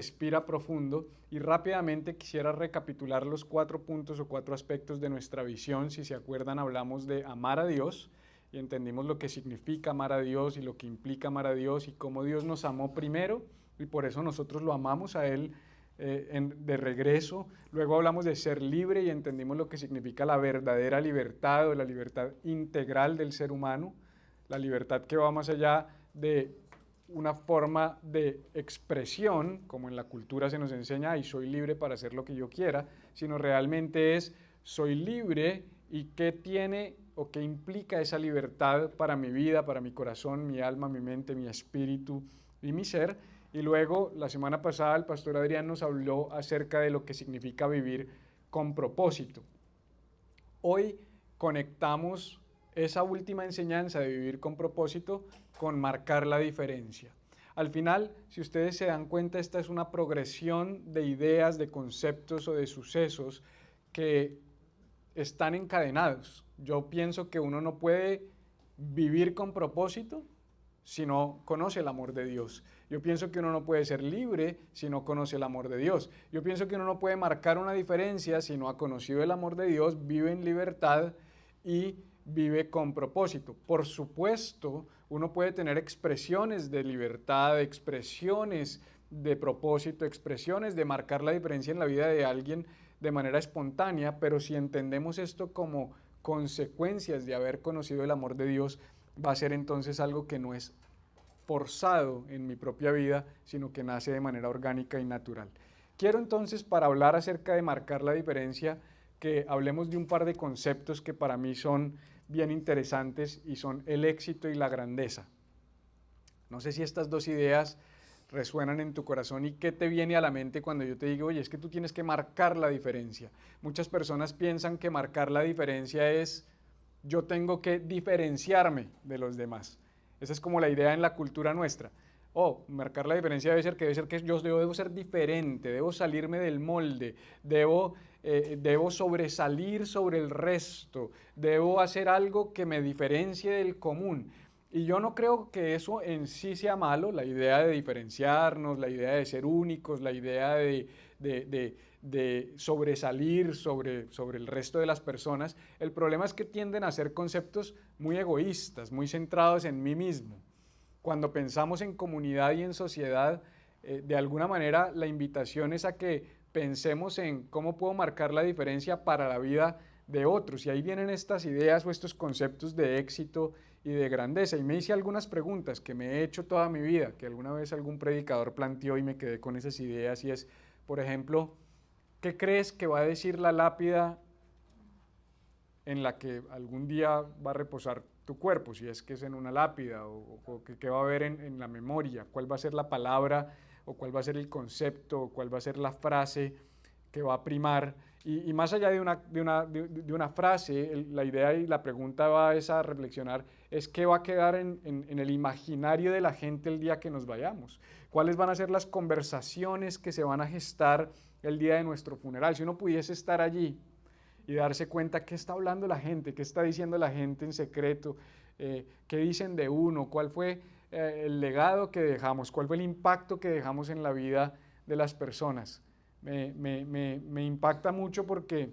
Respira profundo y rápidamente quisiera recapitular los 4 puntos o 4 aspectos de nuestra visión. Si se acuerdan, hablamos de amar a Dios y entendimos lo que significa amar a Dios y lo que implica amar a Dios y cómo Dios nos amó primero y por eso nosotros lo amamos a Él de regreso. Luego hablamos de ser libre y entendimos lo que significa la verdadera libertad o la libertad integral del ser humano, la libertad que va más allá de una forma de expresión, como en la cultura se nos enseña, y soy libre para hacer lo que yo quiera, sino realmente es, soy libre y qué tiene o qué implica esa libertad para mi vida, para mi corazón, mi alma, mi mente, mi espíritu y mi ser. Y luego, la semana pasada, el pastor Adrián nos habló acerca de lo que significa vivir con propósito. Hoy conectamos esa última enseñanza de vivir con propósito con marcar la diferencia. Al final, si ustedes se dan cuenta, esta es una progresión de ideas, de conceptos o de sucesos que están encadenados. Yo pienso que uno no puede vivir con propósito si no conoce el amor de Dios. Yo pienso que uno no puede ser libre si no conoce el amor de Dios. Yo pienso que uno no puede marcar una diferencia si no ha conocido el amor de Dios, vive en libertad y vive con propósito. Por supuesto, uno puede tener expresiones de libertad, expresiones de propósito, expresiones de marcar la diferencia en la vida de alguien de manera espontánea, pero si entendemos esto como consecuencias de haber conocido el amor de Dios, va a ser entonces algo que no es forzado en mi propia vida, sino que nace de manera orgánica y natural. Quiero entonces, para hablar acerca de marcar la diferencia, que hablemos de un par de conceptos que para mí son bien interesantes y son el éxito y la grandeza. No sé si estas dos ideas resuenan en tu corazón y qué te viene a la mente cuando yo te digo, oye, es que tú tienes que marcar la diferencia. Muchas personas piensan que marcar la diferencia es yo tengo que diferenciarme de los demás. Esa es como la idea en la cultura nuestra. Marcar la diferencia debe ser que yo debo ser diferente, debo salirme del molde, debo sobresalir sobre el resto, debo hacer algo que me diferencie del común. Y yo no creo que eso en sí sea malo, la idea de diferenciarnos, la idea de ser únicos, la idea de sobresalir sobre el resto de las personas. El problema es que tienden a ser conceptos muy egoístas, muy centrados en mí mismo. Cuando pensamos en comunidad y en sociedad, de alguna manera la invitación es a que pensemos en cómo puedo marcar la diferencia para la vida de otros. Y ahí vienen estas ideas o estos conceptos de éxito y de grandeza. Y me hice algunas preguntas que me he hecho toda mi vida, que alguna vez algún predicador planteó y me quedé con esas ideas. Y es, por ejemplo, ¿qué crees que va a decir la lápida en la que algún día va a reposar tu cuerpo, si es que es en una lápida, o qué va a haber en la memoria, cuál va a ser la palabra, o cuál va a ser el concepto, o cuál va a ser la frase que va a primar? Y más allá de una frase, la idea y la pregunta va a reflexionar, es qué va a quedar en el imaginario de la gente el día que nos vayamos, cuáles van a ser las conversaciones que se van a gestar el día de nuestro funeral. Si uno pudiese estar allí y darse cuenta qué está hablando la gente, qué está diciendo la gente en secreto, qué dicen de uno, cuál fue el legado que dejamos, cuál fue el impacto que dejamos en la vida de las personas. Me impacta mucho porque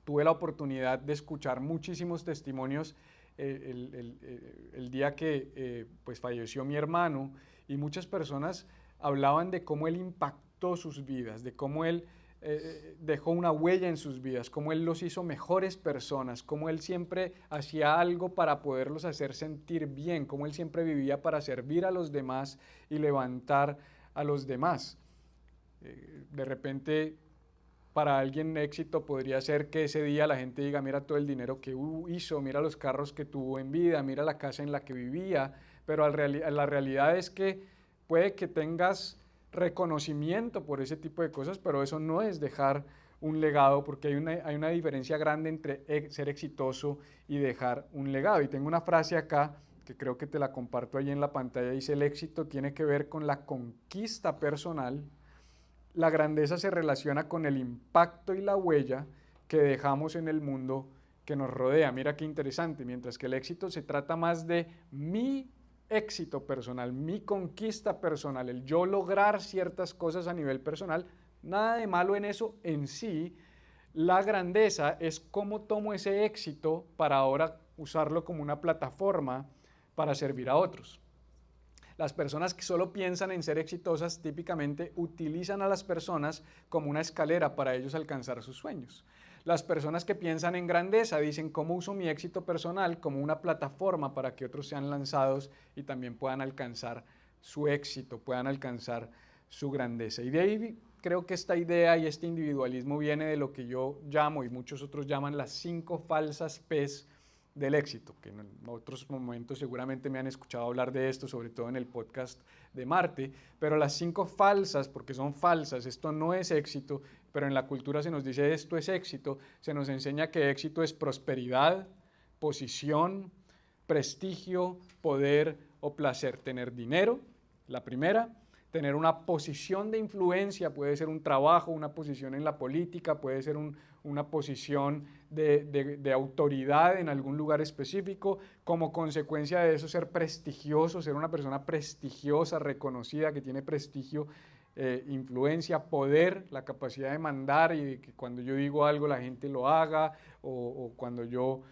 tuve la oportunidad de escuchar muchísimos testimonios el día que pues falleció mi hermano, y muchas personas hablaban de cómo él impactó sus vidas, de cómo él dejó una huella en sus vidas, cómo él los hizo mejores personas, cómo él siempre hacía algo para poderlos hacer sentir bien, cómo él siempre vivía para servir a los demás y levantar a los demás. De repente, para alguien éxito podría ser que ese día la gente diga, mira todo el dinero que hizo, mira los carros que tuvo en vida, mira la casa en la que vivía, pero la realidad es que puede que tengas reconocimiento por ese tipo de cosas, pero eso no es dejar un legado, porque hay una diferencia grande entre ser exitoso y dejar un legado. Y tengo una frase acá que creo que te la comparto ahí en la pantalla, dice: el éxito tiene que ver con la conquista personal, la grandeza se relaciona con el impacto y la huella que dejamos en el mundo que nos rodea. Mira qué interesante, mientras que el éxito se trata más de mi éxito personal, mi conquista personal, el yo lograr ciertas cosas a nivel personal, nada de malo en eso en sí. La grandeza es cómo tomo ese éxito para ahora usarlo como una plataforma para servir a otros. Las personas que solo piensan en ser exitosas típicamente utilizan a las personas como una escalera para ellos alcanzar sus sueños. Las personas que piensan en grandeza dicen cómo uso mi éxito personal como una plataforma para que otros sean lanzados y también puedan alcanzar su éxito, puedan alcanzar su grandeza. Y de ahí creo que esta idea y este individualismo viene de lo que yo llamo y muchos otros llaman las 5 falsas P's del éxito, que en otros momentos seguramente me han escuchado hablar de esto, sobre todo en el podcast de Marte, pero las 5 falsas, porque son falsas, esto no es éxito, pero en la cultura se nos dice esto es éxito, se nos enseña que éxito es prosperidad, posición, prestigio, poder o placer, tener dinero, la primera, tener una posición de influencia, puede ser un trabajo, una posición en la política, puede ser una posición de autoridad en algún lugar específico, como consecuencia de eso ser prestigioso, ser una persona prestigiosa, reconocida, que tiene prestigio, influencia, poder, la capacidad de mandar y de que cuando yo digo algo la gente lo haga o cuando yo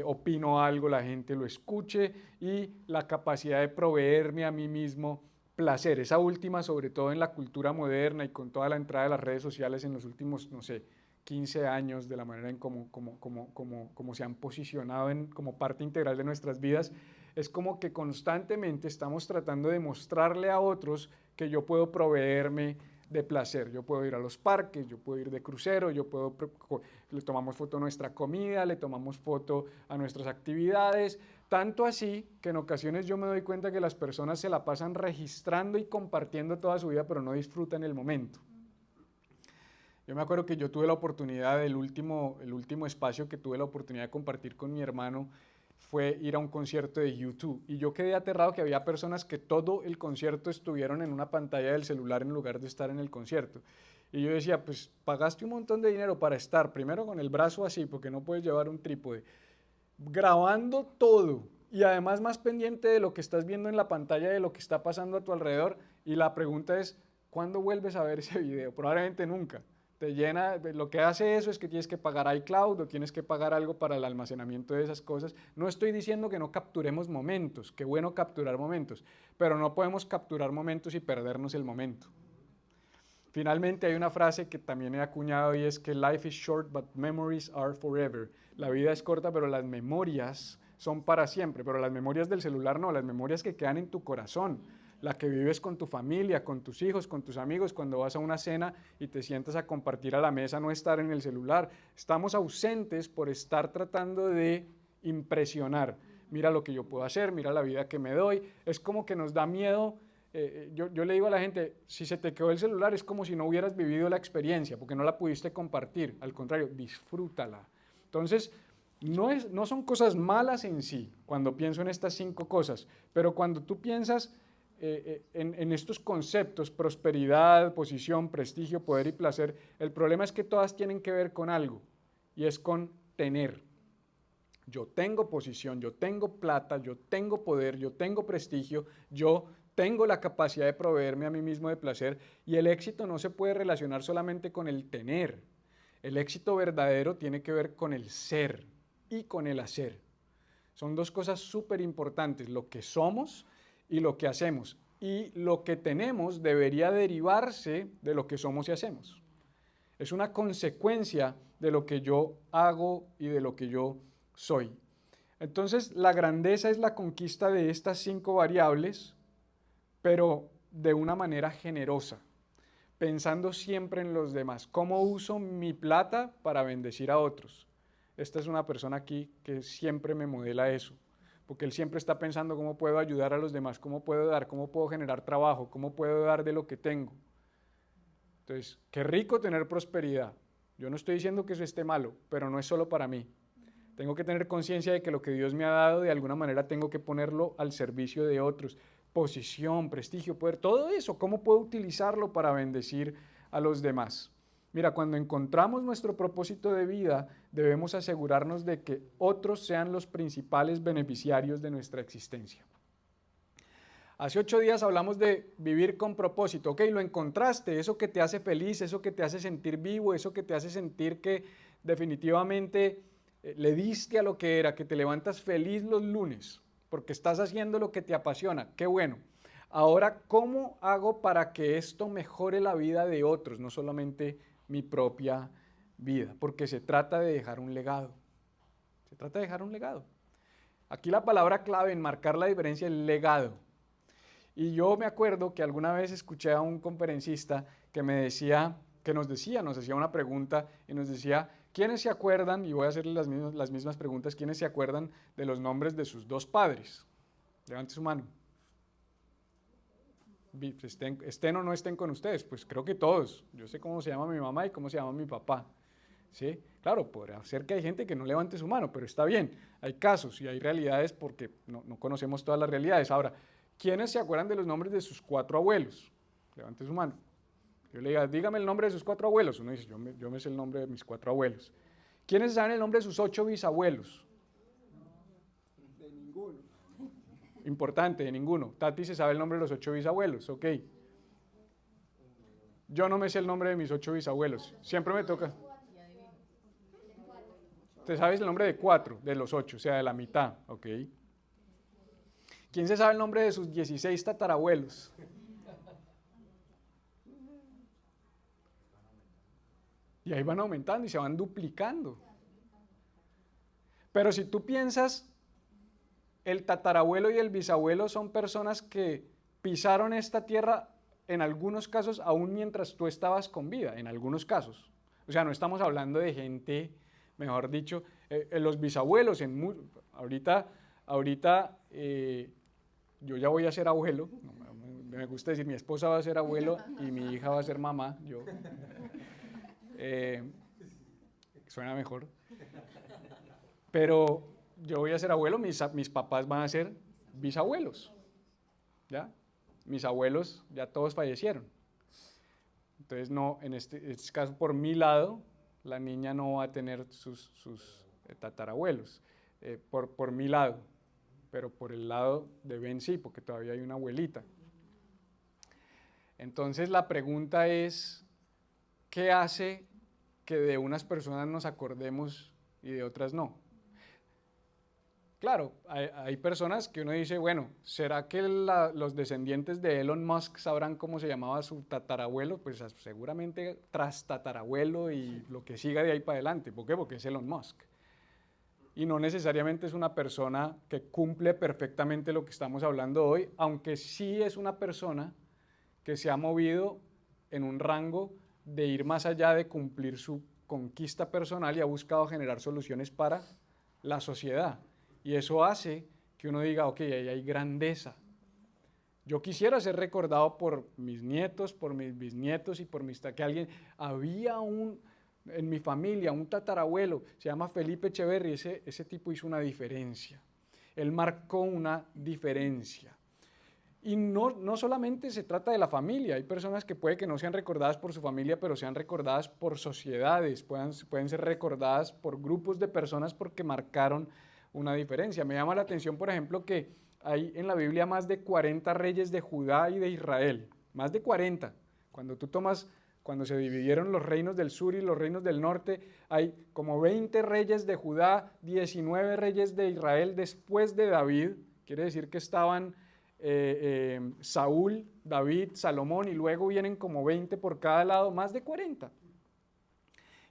opino algo la gente lo escuche y la capacidad de proveerme a mí mismo placer. Esa última, sobre todo en la cultura moderna y con toda la entrada de las redes sociales en los últimos, no sé, 15 años, de la manera en cómo se han posicionado como parte integral de nuestras vidas, es como que constantemente estamos tratando de mostrarle a otros que yo puedo proveerme de placer. Yo puedo ir a los parques, yo puedo ir de crucero, le tomamos foto a nuestra comida, le tomamos foto a nuestras actividades, tanto así que en ocasiones yo me doy cuenta que las personas se la pasan registrando y compartiendo toda su vida, pero no disfrutan el momento. Yo me acuerdo que yo tuve la oportunidad, el último espacio que tuve la oportunidad de compartir con mi hermano fue ir a un concierto de YouTube. Y yo quedé aterrado que había personas que todo el concierto estuvieron en una pantalla del celular en lugar de estar en el concierto. Y yo decía, pues pagaste un montón de dinero para estar, primero con el brazo así, porque no puedes llevar un trípode, grabando todo y además más pendiente de lo que estás viendo en la pantalla, de lo que está pasando a tu alrededor. Y la pregunta es, ¿cuándo vuelves a ver ese video? Probablemente nunca. Te llena, lo que hace eso es que tienes que pagar iCloud o tienes que pagar algo para el almacenamiento de esas cosas. No estoy diciendo que no capturemos momentos, qué bueno capturar momentos, pero no podemos capturar momentos y perdernos el momento. Finalmente hay una frase que también he acuñado y es que life is short but memories are forever. La vida es corta pero las memorias son para siempre, pero las memorias del celular no, las memorias que quedan en tu corazón, la que vives con tu familia, con tus hijos, con tus amigos, cuando vas a una cena y te sientas a compartir a la mesa, no estar en el celular. Estamos ausentes por estar tratando de impresionar. Mira lo que yo puedo hacer, mira la vida que me doy. Es como que nos da miedo. Yo le digo a la gente, si se te quedó el celular es como si no hubieras vivido la experiencia, porque no la pudiste compartir. Al contrario, disfrútala. Entonces, no son cosas malas en sí, cuando pienso en estas 5 cosas, pero cuando tú piensas en estos conceptos, prosperidad, posición, prestigio, poder y placer, el problema es que todas tienen que ver con algo, y es con tener. Yo tengo posición, yo tengo plata, yo tengo poder, yo tengo prestigio, yo tengo la capacidad de proveerme a mí mismo de placer, y el éxito no se puede relacionar solamente con el tener. El éxito verdadero tiene que ver con el ser y con el hacer. Son 2 cosas súper importantes, lo que somos y lo que hacemos. Y lo que tenemos debería derivarse de lo que somos y hacemos. Es una consecuencia de lo que yo hago y de lo que yo soy. Entonces, la grandeza es la conquista de estas 5 variables, pero de una manera generosa, pensando siempre en los demás. ¿Cómo uso mi plata para bendecir a otros? Esta es una persona aquí que siempre me modela eso, porque él siempre está pensando cómo puedo ayudar a los demás, cómo puedo dar, cómo puedo generar trabajo, cómo puedo dar de lo que tengo. Entonces, qué rico tener prosperidad. Yo no estoy diciendo que eso esté malo, pero no es solo para mí. Tengo que tener conciencia de que lo que Dios me ha dado, de alguna manera tengo que ponerlo al servicio de otros. Posición, prestigio, poder, todo eso, ¿cómo puedo utilizarlo para bendecir a los demás? Mira, cuando encontramos nuestro propósito de vida, debemos asegurarnos de que otros sean los principales beneficiarios de nuestra existencia. Hace 8 días hablamos de vivir con propósito. Ok, lo encontraste, eso que te hace feliz, eso que te hace sentir vivo, eso que te hace sentir que definitivamente le diste a lo que era, que te levantas feliz los lunes, porque estás haciendo lo que te apasiona. Qué bueno. Ahora, ¿cómo hago para que esto mejore la vida de otros, no solamente mi propia vida? Porque se trata de dejar un legado. Se trata de dejar un legado. Aquí la palabra clave en marcar la diferencia es legado. Y yo me acuerdo que alguna vez escuché a un conferencista que me decía, nos hacía una pregunta y nos decía, ¿quiénes se acuerdan? Y voy a hacerle las mismas preguntas, ¿quiénes se acuerdan de los nombres de sus dos padres? Levante su mano. Estén o no estén con ustedes, pues creo que todos. Yo sé cómo se llama mi mamá y cómo se llama mi papá. ¿Sí? Claro, podrá ser que hay gente que no levante su mano, pero está bien. Hay casos y hay realidades porque no conocemos todas las realidades. Ahora, ¿quiénes se acuerdan de los nombres de sus 4 abuelos? Levante su mano. Yo le diga, dígame el nombre de sus 4 abuelos. Uno dice, yo me sé el nombre de mis 4 abuelos. ¿Quiénes saben el nombre de sus 8 bisabuelos? De ninguno. Importante, de ninguno. Tati se sabe el nombre de los 8 bisabuelos, ok. Yo no me sé el nombre de mis 8 bisabuelos. Siempre me toca. ¿Te sabes el nombre de 4 de los 8, o sea, de la mitad? Ok. ¿Quién se sabe el nombre de sus 16 tatarabuelos? Y ahí van aumentando y se van duplicando. Pero si tú piensas, el tatarabuelo y el bisabuelo son personas que pisaron esta tierra en algunos casos aún mientras tú estabas con vida, en algunos casos. O sea, no estamos hablando de gente, mejor dicho, los bisabuelos, ahorita yo ya voy a ser abuelo, me gusta decir, mi esposa va a ser abuelo y mi hija va a ser mamá, eh, suena mejor, pero yo voy a ser abuelo, mis papás van a ser bisabuelos, ¿ya? Mis abuelos ya todos fallecieron. Entonces, no, en este caso, por mi lado, la niña no va a tener sus tatarabuelos, por mi lado, pero por el lado de Ben sí, porque todavía hay una abuelita. Entonces, la pregunta es, ¿qué hace que de unas personas nos acordemos y de otras no? Claro, hay personas que uno dice, bueno, ¿será que los descendientes de Elon Musk sabrán cómo se llamaba su tatarabuelo? Pues seguramente tras tatarabuelo y lo que siga de ahí para adelante. ¿Por qué? Porque es Elon Musk. Y no necesariamente es una persona que cumple perfectamente lo que estamos hablando hoy, aunque sí es una persona que se ha movido en un rango de ir más allá de cumplir su conquista personal y ha buscado generar soluciones para la sociedad. Y eso hace que uno diga, ok, ahí hay grandeza. Yo quisiera ser recordado por mis nietos, por mis bisnietos y por que había en mi familia, un tatarabuelo, se llama Felipe Echeverry, ese tipo hizo una diferencia. Él marcó una diferencia. Y no solamente se trata de la familia, hay personas que puede que no sean recordadas por su familia, pero sean recordadas por sociedades, pueden ser recordadas por grupos de personas porque marcaron una diferencia. Me llama la atención, por ejemplo, que hay en la Biblia más de 40 reyes de Judá y de Israel, más de 40. Cuando se dividieron los reinos del sur y los reinos del norte, hay como 20 reyes de Judá, 19 reyes de Israel después de David, quiere decir que estaban Saúl, David, Salomón, y luego vienen como 20 por cada lado, más de 40.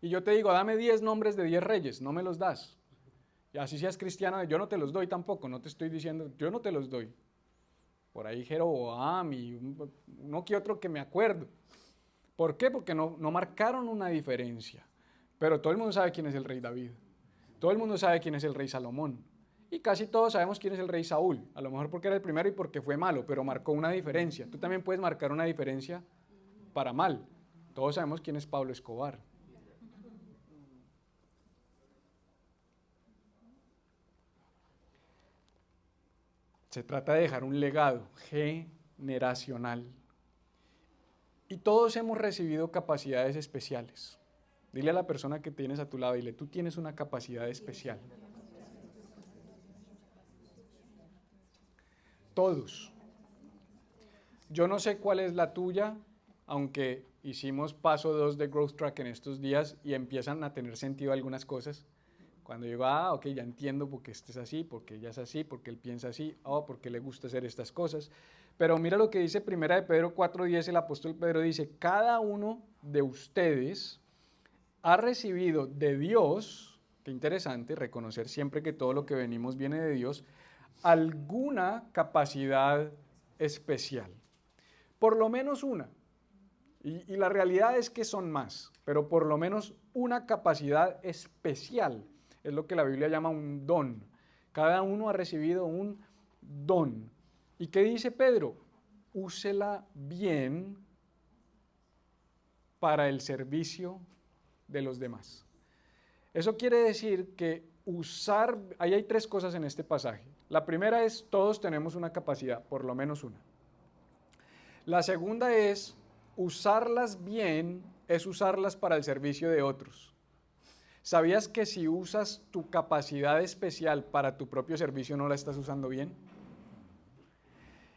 Y yo te digo, dame 10 nombres de 10 reyes, no me los das. Y así seas cristiano, yo no te los doy tampoco, no te estoy diciendo, yo no te los doy. Por ahí Jeroboam y uno que otro que me acuerdo. ¿Por qué? Porque no marcaron una diferencia. Pero todo el mundo sabe quién es el rey David. Todo el mundo sabe quién es el rey Salomón. Y casi todos sabemos quién es el rey Saúl. A lo mejor porque era el primero y porque fue malo, pero marcó una diferencia. Tú también puedes marcar una diferencia para mal. Todos sabemos quién es Pablo Escobar. Se trata de dejar un legado generacional. Y todos hemos recibido capacidades especiales. Dile a la persona que tienes a tu lado, dile, tú tienes una capacidad especial. Todos. Yo no sé cuál es la tuya, aunque hicimos paso 2 de Growth Track en estos días y empiezan a tener sentido algunas cosas. Cuando digo, ok, ya entiendo por qué este es así, por qué ella es así, por qué él piensa así, por qué le gusta hacer estas cosas. Pero mira lo que dice 1 de Pedro 4:10, el apóstol Pedro dice, cada uno de ustedes ha recibido de Dios, qué interesante, reconocer siempre que todo lo que venimos viene de Dios, alguna capacidad especial. Por lo menos una. Y la realidad es que son más, pero por lo menos una capacidad especial. Es lo que la Biblia llama un don. Cada uno ha recibido un don. ¿Y qué dice Pedro? Úsela bien para el servicio de los demás. Eso quiere decir que ahí hay 3 cosas en este pasaje. La primera es, todos tenemos una capacidad, por lo menos una. La segunda es, usarlas bien es usarlas para el servicio de otros. ¿Sabías que si usas tu capacidad especial para tu propio servicio no la estás usando bien?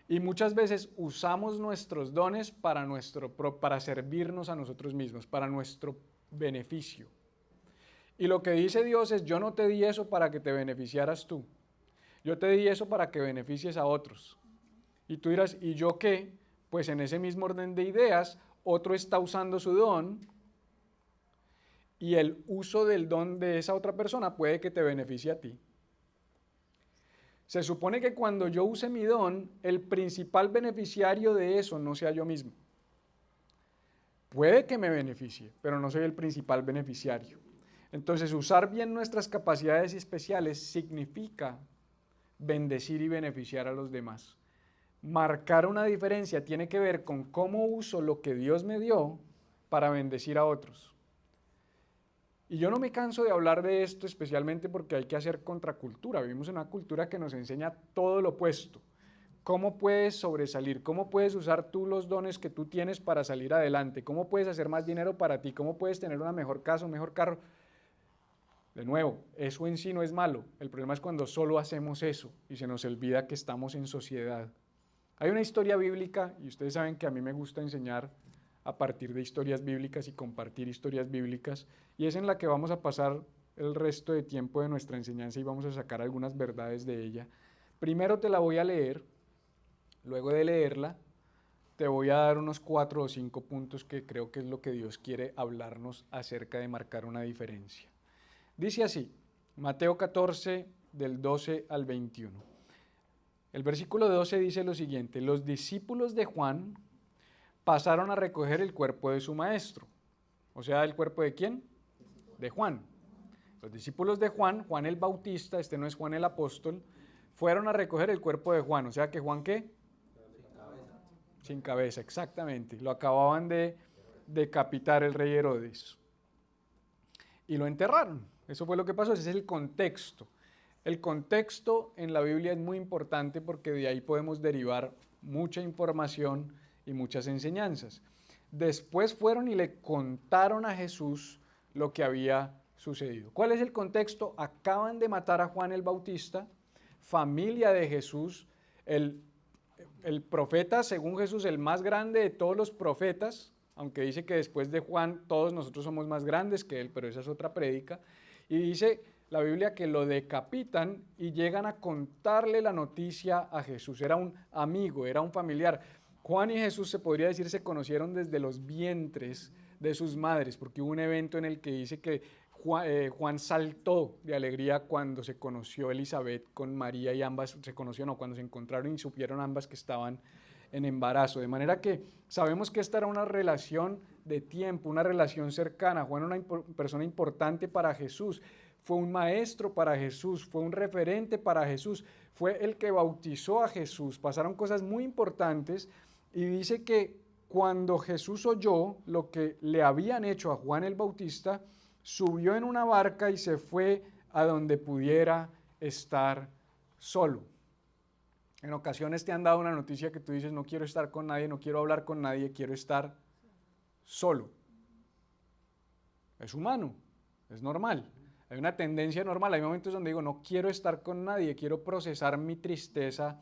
Y muchas veces usamos nuestros dones para servirnos a nosotros mismos, para nuestro beneficio. Y lo que dice Dios es, yo no te di eso para que te beneficiaras tú. Yo te di eso para que beneficies a otros. Y tú dirás, ¿y yo qué? Pues en ese mismo orden de ideas, otro está usando su don y el uso del don de esa otra persona puede que te beneficie a ti. Se supone que cuando yo use mi don, el principal beneficiario de eso no sea yo mismo. Puede que me beneficie, pero no soy el principal beneficiario. Entonces, usar bien nuestras capacidades especiales significa bendecir y beneficiar a los demás. Marcar una diferencia tiene que ver con cómo uso lo que Dios me dio para bendecir a otros. Y yo no me canso de hablar de esto, especialmente porque hay que hacer contracultura. Vivimos en una cultura que nos enseña todo lo opuesto. ¿Cómo puedes sobresalir? ¿Cómo puedes usar tú los dones que tú tienes para salir adelante? ¿Cómo puedes hacer más dinero para ti? ¿Cómo puedes tener una mejor casa, un mejor carro? De nuevo, eso en sí no es malo. El problema es cuando solo hacemos eso y se nos olvida que estamos en sociedad. Hay una historia bíblica, y ustedes saben que a mí me gusta enseñar a partir de historias bíblicas y compartir historias bíblicas, y es en la que vamos a pasar el resto de tiempo de nuestra enseñanza y vamos a sacar algunas verdades de ella. Primero te la voy a leer, luego de leerla, te voy a dar unos 4 o 5 puntos que creo que es lo que Dios quiere hablarnos acerca de marcar una diferencia. Dice así, Mateo 14, del 12 al 21. El versículo 12 dice lo siguiente, los discípulos de Juan pasaron a recoger el cuerpo de su maestro. O sea, ¿el cuerpo de quién? De Juan. Los discípulos de Juan, Juan el Bautista, este no es Juan el apóstol, fueron a recoger el cuerpo de Juan. O sea, que Juan, ¿qué? Sin cabeza. Sin cabeza, exactamente. Lo acababan de decapitar el rey Herodes. Y lo enterraron. Eso fue lo que pasó, ese es el contexto. El contexto en la Biblia es muy importante porque de ahí podemos derivar mucha información y muchas enseñanzas. Después fueron y le contaron a Jesús lo que había sucedido. ¿Cuál es el contexto? Acaban de matar a Juan el Bautista, familia de Jesús, el profeta, según Jesús, el más grande de todos los profetas, aunque dice que después de Juan todos nosotros somos más grandes que él, pero esa es otra prédica, y dice la Biblia que lo decapitan y llegan a contarle la noticia a Jesús. Era un amigo, era un familiar. Juan y Jesús, se podría decir, se conocieron desde los vientres de sus madres, porque hubo un evento en el que dice que Juan saltó de alegría cuando se conoció Elizabeth con María y ambas cuando se encontraron y supieron ambas que estaban en embarazo. De manera que sabemos que esta era una relación de tiempo, una relación cercana. Juan era una persona importante para Jesús. Fue un maestro para Jesús, fue un referente para Jesús, fue el que bautizó a Jesús. Pasaron cosas muy importantes y dice que cuando Jesús oyó lo que le habían hecho a Juan el Bautista, subió en una barca y se fue a donde pudiera estar solo. En ocasiones te han dado una noticia que tú dices, no quiero estar con nadie, no quiero hablar con nadie, quiero estar solo. Es humano, es normal. Hay una tendencia normal, hay momentos donde digo, no quiero estar con nadie, quiero procesar mi tristeza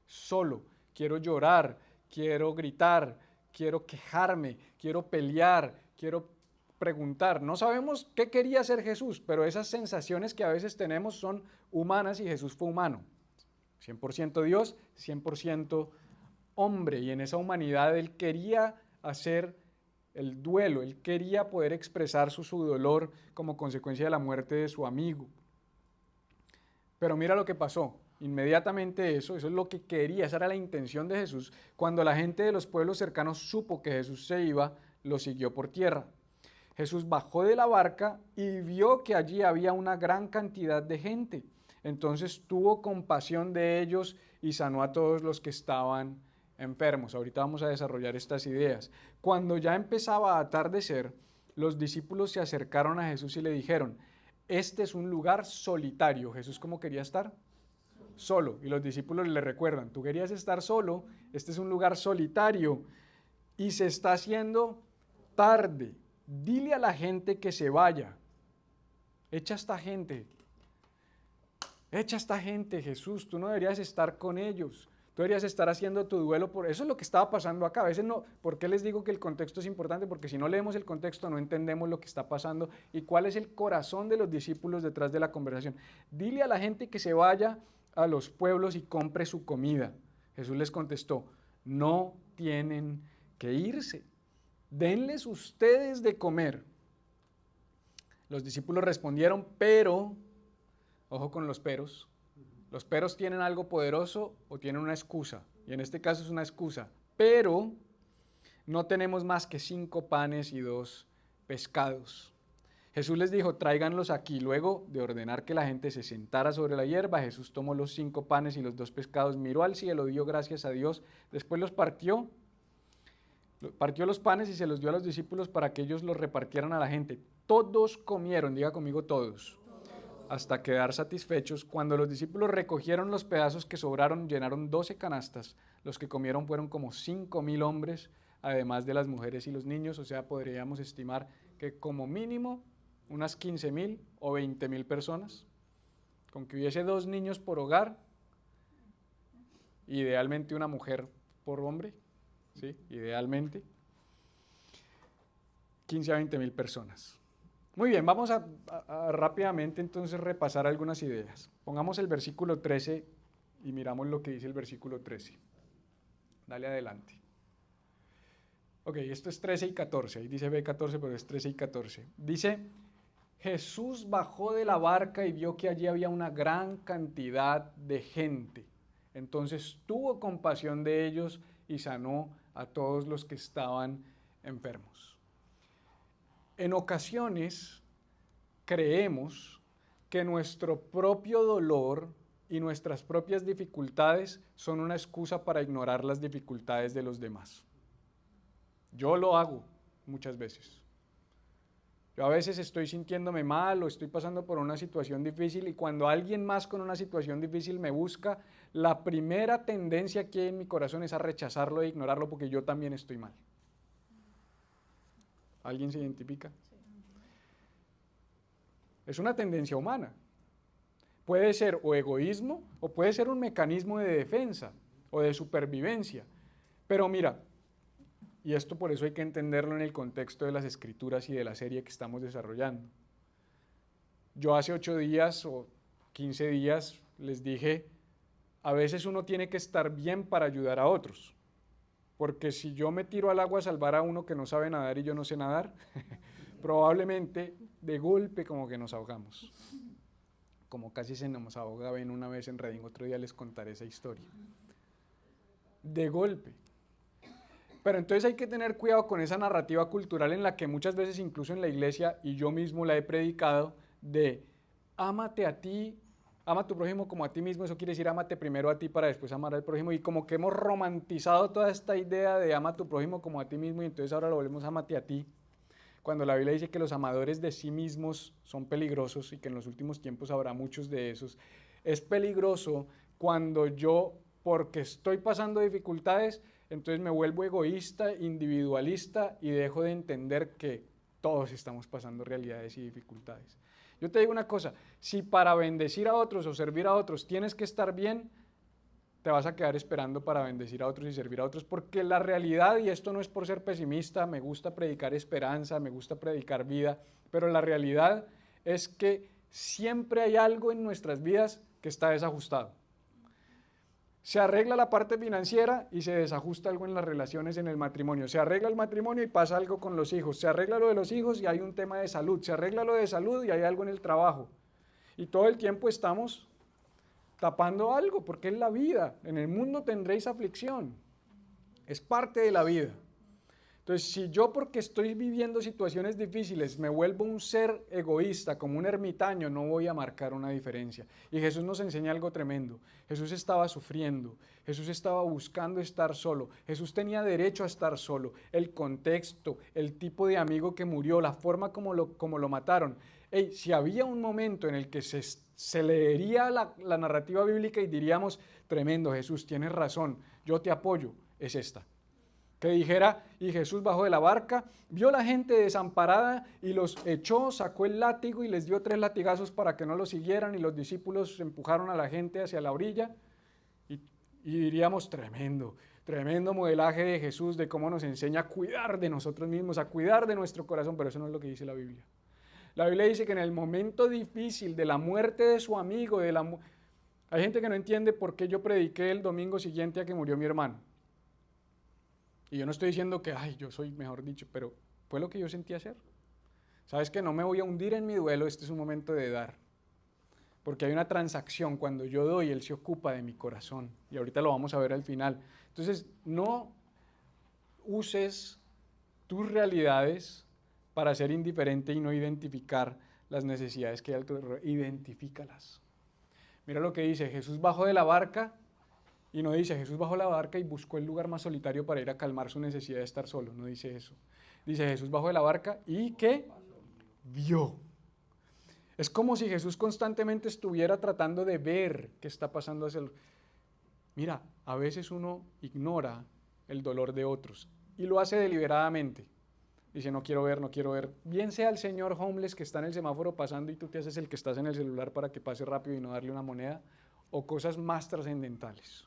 solo, quiero llorar, quiero gritar, quiero quejarme, quiero pelear, quiero preguntar. No sabemos qué quería hacer Jesús, pero esas sensaciones que a veces tenemos son humanas y Jesús fue humano. 100% Dios, 100% hombre. Y en esa humanidad Él quería hacer el duelo, Él quería poder expresar su dolor como consecuencia de la muerte de su amigo. Pero mira lo que pasó. Inmediatamente eso es lo que quería, esa era la intención de Jesús. Cuando la gente de los pueblos cercanos supo que Jesús se iba, lo siguió por tierra. Jesús bajó de la barca y vio que allí había una gran cantidad de gente. Entonces tuvo compasión de ellos y sanó a todos los que estaban enfermos. Ahorita vamos a desarrollar estas ideas. Cuando ya empezaba a atardecer, los discípulos se acercaron a Jesús y le dijeron: este es un lugar solitario. Jesús, ¿cómo quería estar? Solo. Y los discípulos le recuerdan: tú querías estar solo, este es un lugar solitario y se está haciendo tarde. Dile a la gente que se vaya. Echa a esta gente. Echa a esta gente, Jesús. Tú no deberías estar con ellos. Tú deberías estar haciendo tu duelo por eso. Es lo que estaba pasando acá. A veces no. ¿Por qué les digo que el contexto es importante? Porque si no leemos el contexto no entendemos lo que está pasando y cuál es el corazón de los discípulos detrás de la conversación. Dile a la gente que se vaya a los pueblos y compre su comida. Jesús les contestó: no tienen que irse. Denles ustedes de comer. Los discípulos respondieron: pero, ojo con los peros tienen algo poderoso o tienen una excusa, y en este caso es una excusa, pero no tenemos más que 5 panes y 2 pescados. Jesús les dijo: tráiganlos aquí. Luego de ordenar que la gente se sentara sobre la hierba, Jesús tomó los 5 panes y los 2 pescados, miró al cielo, dio gracias a Dios, después los partió los panes y se los dio a los discípulos para que ellos los repartieran a la gente. Todos comieron, diga conmigo todos, hasta quedar satisfechos. Cuando los discípulos recogieron los pedazos que sobraron, llenaron 12 canastas. Los que comieron fueron como 5,000 hombres, además de las mujeres y los niños. O sea, podríamos estimar que como mínimo unas 15,000 o 20,000 personas. Con que hubiese 2 niños por hogar, idealmente una mujer por hombre. ¿Sí? Idealmente 15 a 20,000 personas. Muy bien, vamos a rápidamente entonces repasar algunas ideas. Pongamos el versículo 13 y miramos lo que dice el versículo 13. Dale adelante. Ok, esto es 13 y 14. Ahí dice B14, pero es 13 y 14. Dice: Jesús bajó de la barca y vio que allí había una gran cantidad de gente. Entonces tuvo compasión de ellos y sanó a todos los que estaban enfermos. En ocasiones creemos que nuestro propio dolor y nuestras propias dificultades son una excusa para ignorar las dificultades de los demás. Yo lo hago muchas veces. Yo a veces estoy sintiéndome mal o estoy pasando por una situación difícil y cuando alguien más con una situación difícil me busca, la primera tendencia que hay en mi corazón es a rechazarlo e ignorarlo porque yo también estoy mal. ¿Alguien se identifica? Sí. Es una tendencia humana. Puede ser o egoísmo o puede ser un mecanismo de defensa o de supervivencia. Pero mira, y esto por eso hay que entenderlo en el contexto de las escrituras y de la serie que estamos desarrollando. Yo hace 8 días o 15 días les dije: a veces uno tiene que estar bien para ayudar a otros, porque si yo me tiro al agua a salvar a uno que no sabe nadar y yo no sé nadar, probablemente de golpe como que nos ahogamos, como casi se nos ahoga Ben una vez en Reading. Otro día les contaré esa historia, de golpe. Pero entonces hay que tener cuidado con esa narrativa cultural en la que muchas veces, incluso en la iglesia, y yo mismo la he predicado, de ámate a ti, ama a tu prójimo como a ti mismo. Eso quiere decir ámate primero a ti para después amar al prójimo, y como que hemos romantizado toda esta idea de ama a tu prójimo como a ti mismo y entonces ahora lo volvemos ámate a ti, cuando la Biblia dice que los amadores de sí mismos son peligrosos y que en los últimos tiempos habrá muchos de esos. Es peligroso cuando yo, porque estoy pasando dificultades, entonces me vuelvo egoísta, individualista y dejo de entender que todos estamos pasando realidades y dificultades. Yo te digo una cosa: si para bendecir a otros o servir a otros tienes que estar bien, te vas a quedar esperando para bendecir a otros y servir a otros, porque la realidad, y esto no es por ser pesimista, me gusta predicar esperanza, me gusta predicar vida, pero la realidad es que siempre hay algo en nuestras vidas que está desajustado. Se arregla la parte financiera y se desajusta algo en las relaciones en el matrimonio. Se arregla el matrimonio y pasa algo con los hijos. Se arregla lo de los hijos y hay un tema de salud. Se arregla lo de salud y hay algo en el trabajo. Y todo el tiempo estamos tapando algo, porque es la vida. En el mundo tendréis aflicción. Es parte de la vida. Entonces, si yo porque estoy viviendo situaciones difíciles me vuelvo un ser egoísta, como un ermitaño, no voy a marcar una diferencia. Y Jesús nos enseña algo tremendo. Jesús estaba sufriendo, Jesús estaba buscando estar solo, Jesús tenía derecho a estar solo. El contexto, el tipo de amigo que murió, la forma como lo mataron. Hey, si había un momento en el que se leería la narrativa bíblica y diríamos, tremendo, Jesús, tienes razón, yo te apoyo, es esta. Que dijera, y Jesús bajó de la barca, vio a la gente desamparada y los echó, sacó el látigo y les dio 3 latigazos para que no lo siguieran, y los discípulos empujaron a la gente hacia la orilla, y diríamos, tremendo, tremendo modelaje de Jesús, de cómo nos enseña a cuidar de nosotros mismos, a cuidar de nuestro corazón, pero eso no es lo que dice la Biblia. La Biblia dice que en el momento difícil de la muerte de su amigo, hay gente que no entiende por qué yo prediqué el domingo siguiente a que murió mi hermano. Y yo no estoy diciendo que, ay, yo soy mejor dicho, pero fue lo que yo sentí hacer. Sabes que no me voy a hundir en mi duelo, este es un momento de dar. Porque hay una transacción, cuando yo doy, Él se ocupa de mi corazón. Y ahorita lo vamos a ver al final. Entonces, no uses tus realidades para ser indiferente y no identificar las necesidades que hay alrededor. Identifícalas. Mira lo que dice, Jesús bajó de la barca. Y no dice, Jesús bajó la barca y buscó el lugar más solitario para ir a calmar su necesidad de estar solo. No dice eso. Dice, Jesús bajó de la barca y ¿qué? Vio. Es como si Jesús constantemente estuviera tratando de ver qué está pasando hacia el... Mira, a veces uno ignora el dolor de otros y lo hace deliberadamente. Dice, no quiero ver, no quiero ver. Bien sea el señor homeless que está en el semáforo pasando y tú te haces el que estás en el celular para que pase rápido y no darle una moneda, o cosas más trascendentales.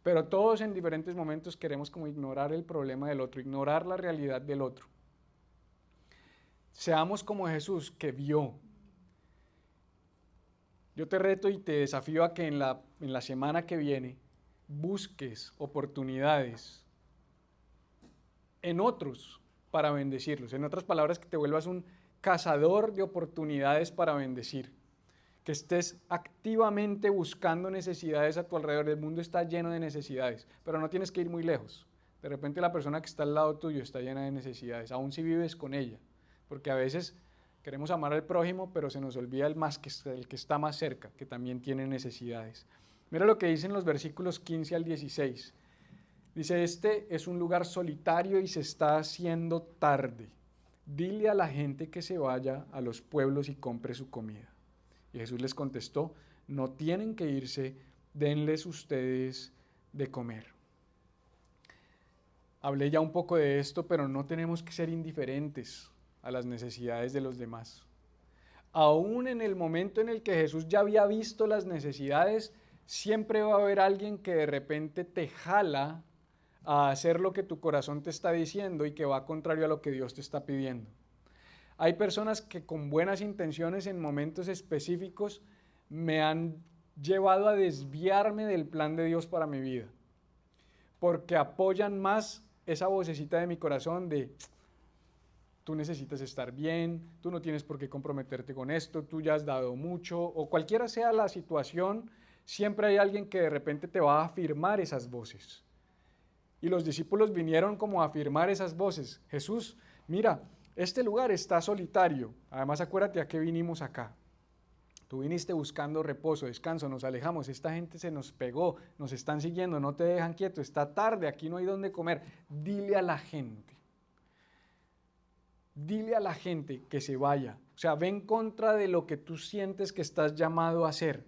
Pero todos en diferentes momentos queremos como ignorar el problema del otro, ignorar la realidad del otro. Seamos como Jesús, que vio. Yo te reto y te desafío a que en la semana que viene busques oportunidades en otros para bendecirlos. En otras palabras, que te vuelvas un cazador de oportunidades para bendecir. Que estés activamente buscando necesidades a tu alrededor. El mundo está lleno de necesidades, pero no tienes que ir muy lejos. De repente la persona que está al lado tuyo está llena de necesidades, aun si vives con ella. Porque a veces queremos amar al prójimo, pero se nos olvida el que está más cerca, que también tiene necesidades. Mira lo que dicen los versículos 15 al 16. Dice, este es un lugar solitario y se está haciendo tarde. Dile a la gente que se vaya a los pueblos y compre su comida. Y Jesús les contestó, no tienen que irse, denles ustedes de comer. Hablé ya un poco de esto, pero no tenemos que ser indiferentes a las necesidades de los demás. Aún en el momento en el que Jesús ya había visto las necesidades, siempre va a haber alguien que de repente te jala a hacer lo que tu corazón te está diciendo y que va contrario a lo que Dios te está pidiendo. Hay personas que con buenas intenciones en momentos específicos me han llevado a desviarme del plan de Dios para mi vida, porque apoyan más esa vocecita de mi corazón de tú necesitas estar bien, tú no tienes por qué comprometerte con esto, tú ya has dado mucho, o cualquiera sea la situación, siempre hay alguien que de repente te va a afirmar esas voces. Y los discípulos vinieron como a afirmar esas voces. Jesús, mira, este lugar está solitario. Además, acuérdate a qué vinimos acá. Tú viniste buscando reposo, descanso, nos alejamos. Esta gente se nos pegó, nos están siguiendo, no te dejan quieto. Está tarde, aquí no hay dónde comer. Dile a la gente. Dile a la gente que se vaya. O sea, ve en contra de lo que tú sientes que estás llamado a hacer.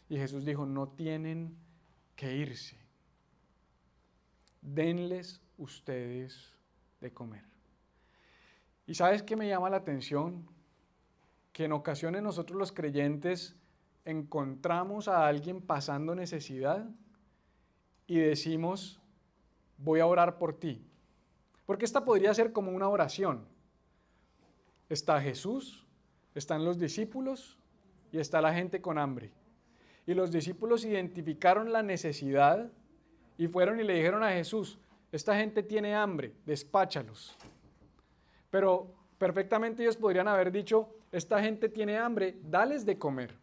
Y Jesús dijo, no tienen que irse. Denles ustedes de comer. ¿Y sabes qué me llama la atención? Que en ocasiones nosotros los creyentes encontramos a alguien pasando necesidad y decimos, voy a orar por ti. Porque esta podría ser como una oración. Está Jesús, están los discípulos y está la gente con hambre. Y los discípulos identificaron la necesidad y fueron y le dijeron a Jesús, esta gente tiene hambre, despáchalos. Pero perfectamente ellos podrían haber dicho, esta gente tiene hambre, dales de comer.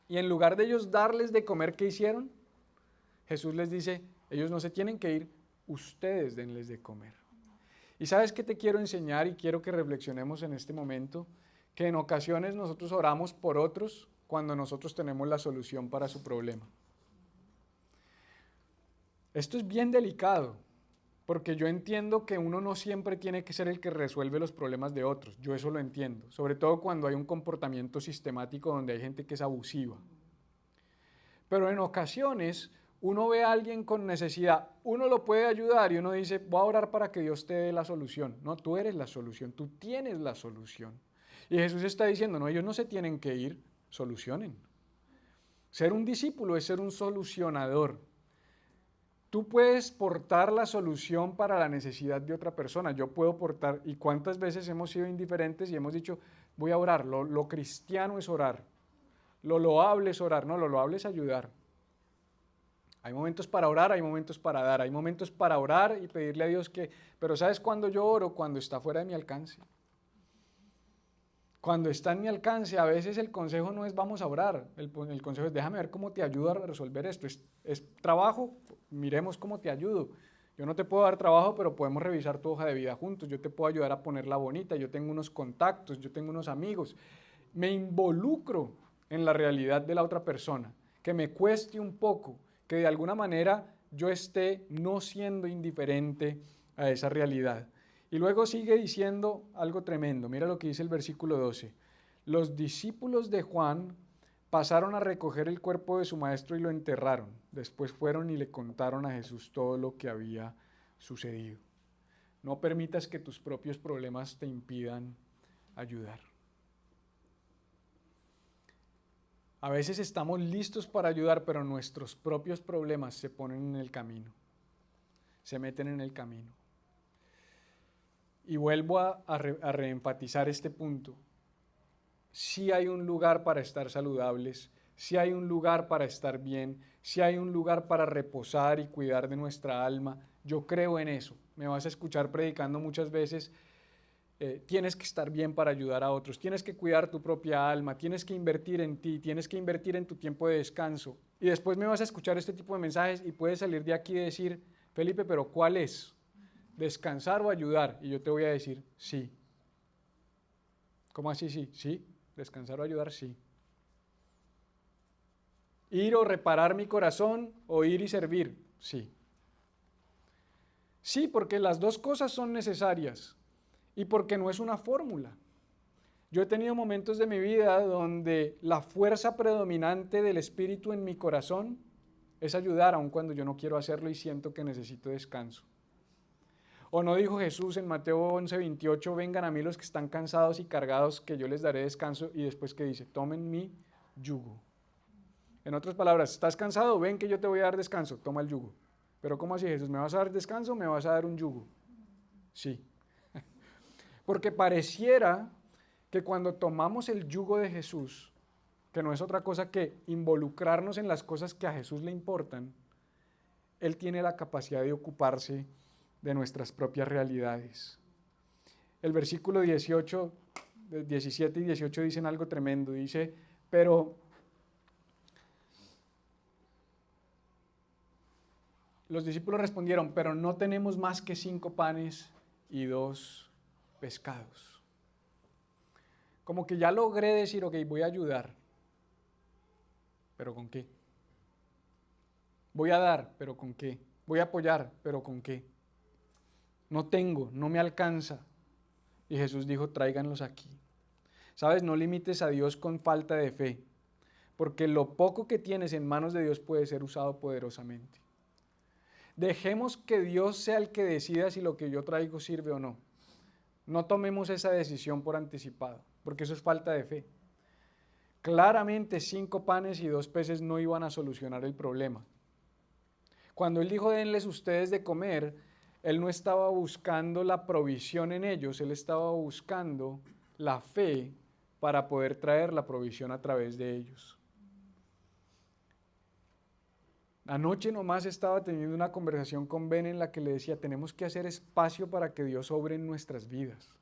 Y en lugar de ellos darles de comer, ¿qué hicieron? Jesús les dice, ellos no se tienen que ir, ustedes denles de comer. Y ¿sabes qué te quiero enseñar y quiero que reflexionemos en este momento? Que en ocasiones nosotros oramos por otros cuando nosotros tenemos la solución para su problema. Esto es bien delicado, porque yo entiendo que uno no siempre tiene que ser el que resuelve los problemas de otros, yo eso lo entiendo, sobre todo cuando hay un comportamiento sistemático donde hay gente que es abusiva. Pero en ocasiones uno ve a alguien con necesidad, uno lo puede ayudar y uno dice, voy a orar para que Dios te dé la solución. No, tú eres la solución, tú tienes la solución. Y Jesús está diciendo, no, ellos no se tienen que ir, solucionen. Ser un discípulo es ser un solucionador. Tú puedes portar la solución para la necesidad de otra persona, yo puedo portar, y cuántas veces hemos sido indiferentes y hemos dicho, voy a orar, lo cristiano es orar, lo loable es orar, no, lo loable es ayudar. Hay momentos para orar, hay momentos para dar, hay momentos para orar y pedirle a Dios que, pero ¿sabes cuándo yo oro? Cuando está fuera de mi alcance. Cuando está en mi alcance, a veces el consejo no es vamos a orar, el consejo es déjame ver cómo te ayudo a resolver esto. Es trabajo, miremos cómo te ayudo. Yo no te puedo dar trabajo, pero podemos revisar tu hoja de vida juntos. Yo te puedo ayudar a ponerla bonita, yo tengo unos contactos, yo tengo unos amigos. Me involucro en la realidad de la otra persona, que me cueste un poco, que de alguna manera yo esté no siendo indiferente a esa realidad. Y luego sigue diciendo algo tremendo. Mira lo que dice el versículo 12. Los discípulos de Juan pasaron a recoger el cuerpo de su maestro y lo enterraron. Después fueron y le contaron a Jesús todo lo que había sucedido. No permitas que tus propios problemas te impidan ayudar. A veces estamos listos para ayudar, pero nuestros propios problemas se ponen en el camino, se meten en el camino. Y vuelvo a reenfatizar este punto. Sí hay un lugar para estar saludables, sí hay un lugar para estar bien, sí hay un lugar para reposar y cuidar de nuestra alma. Yo creo en eso. Me vas a escuchar predicando muchas veces. Tienes que estar bien para ayudar a otros, tienes que cuidar tu propia alma, tienes que invertir en ti, tienes que invertir en tu tiempo de descanso. Y después me vas a escuchar este tipo de mensajes y puedes salir de aquí y decir, Felipe, pero ¿cuál es? ¿Descansar o ayudar? Y yo te voy a decir, sí. ¿Cómo así sí? Sí, descansar o ayudar, sí. Ir o reparar mi corazón o ir y servir, sí. Sí, porque las dos cosas son necesarias y porque no es una fórmula. Yo he tenido momentos de mi vida donde la fuerza predominante del Espíritu en mi corazón es ayudar, aun cuando yo no quiero hacerlo y siento que necesito descanso. ¿O no dijo Jesús en Mateo 11:28, vengan a mí los que están cansados y cargados, que yo les daré descanso? Y después que dice, tomen mi yugo. En otras palabras, ¿estás cansado? Ven que yo te voy a dar descanso, toma el yugo. Pero ¿cómo así, Jesús? ¿Me vas a dar descanso o me vas a dar un yugo? Sí. Porque pareciera que cuando tomamos el yugo de Jesús, que no es otra cosa que involucrarnos en las cosas que a Jesús le importan, Él tiene la capacidad de ocuparse de nuestras propias realidades. El versículo 18, 17 y 18 dicen algo tremendo. Dice, pero los discípulos respondieron, pero no tenemos más que 5 panes y 2 pescados. Como que ya logré decir, ok, voy a ayudar, pero ¿con qué? Voy a dar, pero ¿con qué? Voy a apoyar, pero ¿con qué? No tengo, no me alcanza. Y Jesús dijo, tráiganlos aquí. ¿Sabes? No limites a Dios con falta de fe, porque lo poco que tienes en manos de Dios puede ser usado poderosamente. Dejemos que Dios sea el que decida si lo que yo traigo sirve o no. No tomemos esa decisión por anticipado, porque eso es falta de fe. Claramente 5 panes y 2 peces no iban a solucionar el problema. Cuando Él dijo denles ustedes de comer, Él no estaba buscando la provisión en ellos, Él estaba buscando la fe para poder traer la provisión a través de ellos. Anoche nomás estaba teniendo una conversación con Ben en la que le decía, tenemos que hacer espacio para que Dios obre en nuestras vidas,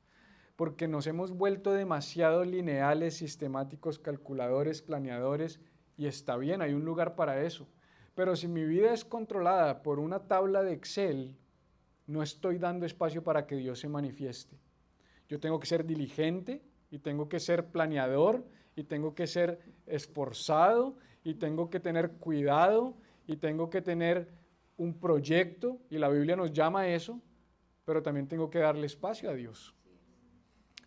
porque nos hemos vuelto demasiado lineales, sistemáticos, calculadores, planeadores, y está bien, hay un lugar para eso. Pero si mi vida es controlada por una tabla de Excel, no estoy dando espacio para que Dios se manifieste. Yo tengo que ser diligente y tengo que ser planeador y tengo que ser esforzado y tengo que tener cuidado y tengo que tener un proyecto, y la Biblia nos llama a eso, pero también tengo que darle espacio a Dios.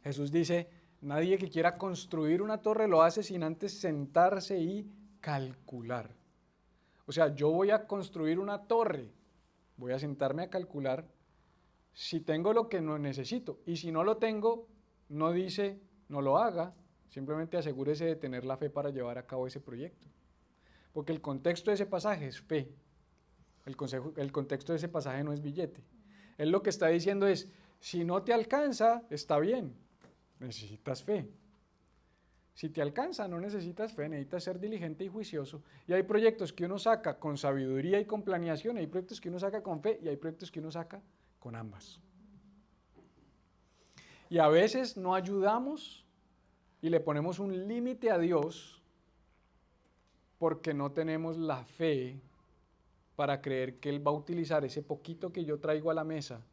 Jesús dice, nadie que quiera construir una torre lo hace sin antes sentarse y calcular. O sea, yo voy a construir una torre, voy a sentarme a calcular si tengo lo que no necesito. Y si no lo tengo, no dice no lo haga, simplemente asegúrese de tener la fe para llevar a cabo ese proyecto. Porque el contexto de ese pasaje es fe. El contexto de ese pasaje no es billete. Él lo que está diciendo es, si no te alcanza, está bien, necesitas fe. Si te alcanza, no necesitas fe, necesitas ser diligente y juicioso. Y hay proyectos que uno saca con sabiduría y con planeación, hay proyectos que uno saca con fe y hay proyectos que uno saca con ambas. Y a veces no ayudamos y le ponemos un límite a Dios porque no tenemos la fe para creer que Él va a utilizar ese poquito que yo traigo a la mesa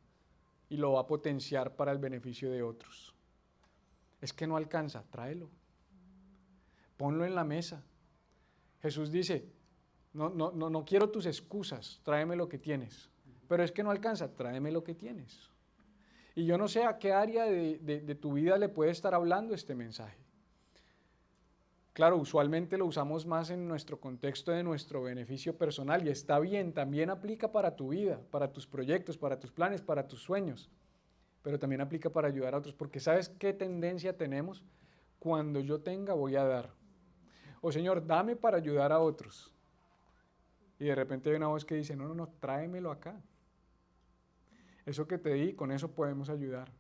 y lo va a potenciar para el beneficio de otros. Es que no alcanza, tráelo. Ponlo en la mesa. Jesús dice, no quiero tus excusas, tráeme lo que tienes. Pero es que no alcanza, tráeme lo que tienes. Y yo no sé a qué área de tu vida le puede estar hablando este mensaje. Claro, usualmente lo usamos más en nuestro contexto de nuestro beneficio personal y está bien, también aplica para tu vida, para tus proyectos, para tus planes, para tus sueños, pero también aplica para ayudar a otros, porque ¿sabes qué tendencia tenemos? Cuando yo tenga voy a dar. O Señor, dame para ayudar a otros. Y de repente hay una voz que dice, no, tráemelo acá. Eso que te di, con eso podemos ayudar.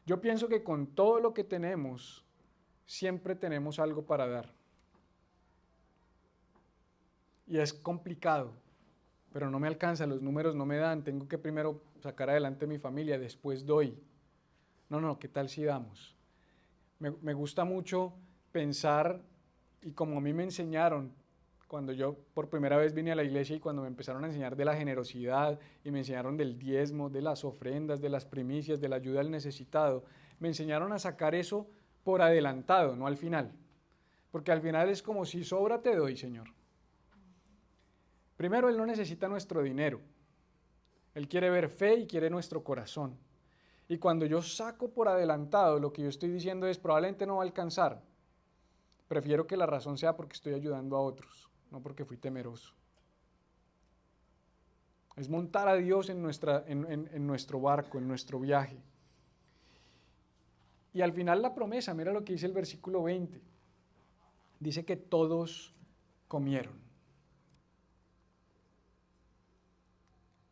Yo pienso que con todo lo que tenemos, siempre tenemos algo para dar. Y es complicado, pero no me alcanza, los números no me dan, tengo que primero sacar adelante mi familia, después doy. No, ¿qué tal si damos? Me gusta mucho pensar, y como a mí me enseñaron, cuando yo por primera vez vine a la iglesia y cuando me empezaron a enseñar de la generosidad y me enseñaron del diezmo, de las ofrendas, de las primicias, de la ayuda al necesitado, me enseñaron a sacar eso por adelantado, no al final. Porque al final es como si sobra te doy, Señor. Primero, Él no necesita nuestro dinero. Él quiere ver fe y quiere nuestro corazón. Y cuando yo saco por adelantado, lo que yo estoy diciendo es probablemente no va a alcanzar. Prefiero que la razón sea porque estoy ayudando a otros, no porque fui temeroso. Es montar a Dios en nuestro barco, en nuestro viaje. Y al final la promesa, mira lo que dice el versículo 20. Dice que todos comieron.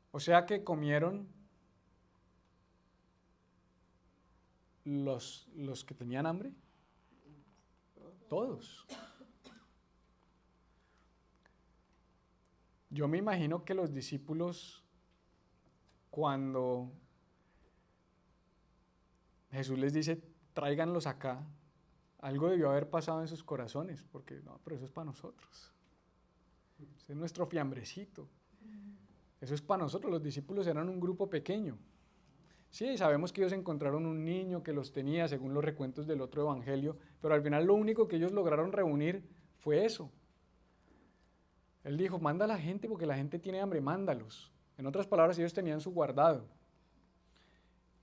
O sea que comieron los que tenían hambre. Todos. Yo me imagino que los discípulos, cuando Jesús les dice, tráiganlos acá, algo debió haber pasado en sus corazones, porque no, pero eso es para nosotros. Ese es nuestro fiambrecito. Eso es para nosotros. Los discípulos eran un grupo pequeño. Sí, sabemos que ellos encontraron un niño que los tenía, según los recuentos del otro evangelio, pero al final lo único que ellos lograron reunir fue eso. Él dijo, manda a la gente porque la gente tiene hambre, mándalos. En otras palabras, ellos tenían su guardado.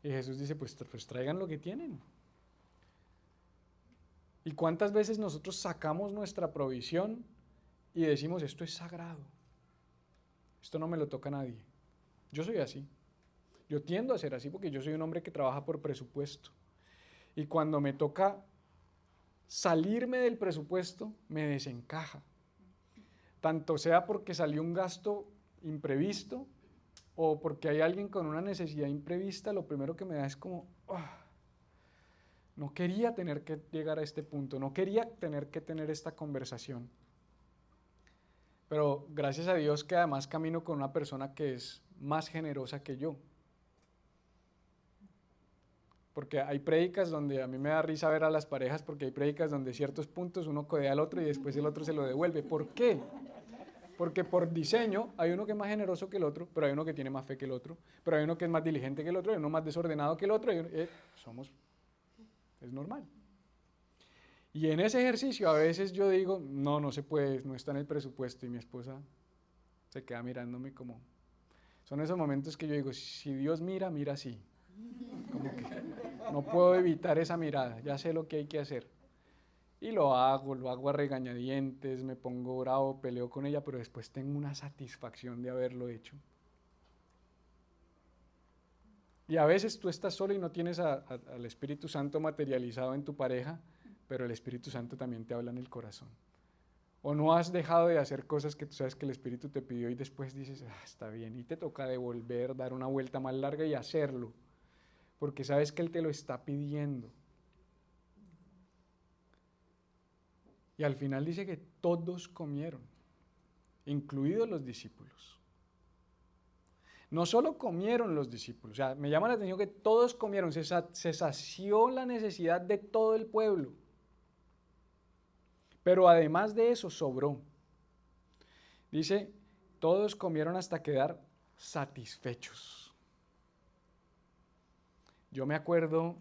Y Jesús dice, pues traigan lo que tienen. ¿Y cuántas veces nosotros sacamos nuestra provisión y decimos, esto es sagrado? Esto no me lo toca a nadie. Yo soy así. Yo tiendo a ser así porque yo soy un hombre que trabaja por presupuesto. Y cuando me toca salirme del presupuesto, me desencaja. Tanto sea porque salió un gasto imprevisto o porque hay alguien con una necesidad imprevista, lo primero que me da es como, no quería tener que llegar a este punto, no quería tener que tener esta conversación. Pero gracias a Dios que además camino con una persona que es más generosa que yo. Porque hay prédicas donde a mí me da risa ver a las parejas, porque hay prédicas donde ciertos puntos uno codea al otro y después el otro se lo devuelve. ¿Por qué? Porque por diseño hay uno que es más generoso que el otro, pero hay uno que tiene más fe que el otro, pero hay uno que es más diligente que el otro, hay uno más desordenado que el otro, es normal. Y en ese ejercicio a veces yo digo, no se puede, no está en el presupuesto, y mi esposa se queda mirándome como, son esos momentos que yo digo, si Dios mira, mira así. Como que no puedo evitar esa mirada, ya sé lo que hay que hacer. Y lo hago a regañadientes, me pongo bravo, peleo con ella, pero después tengo una satisfacción de haberlo hecho. Y a veces tú estás solo y no tienes al Espíritu Santo materializado en tu pareja, pero el Espíritu Santo también te habla en el corazón. O no has dejado de hacer cosas que tú sabes que el Espíritu te pidió y después dices, está bien, y te toca devolver, dar una vuelta más larga y hacerlo, porque sabes que Él te lo está pidiendo. Y al final dice que todos comieron, incluidos los discípulos. No solo comieron los discípulos, o sea, me llama la atención que todos comieron, se sació la necesidad de todo el pueblo. Pero además de eso sobró. Dice, todos comieron hasta quedar satisfechos. Yo me acuerdo,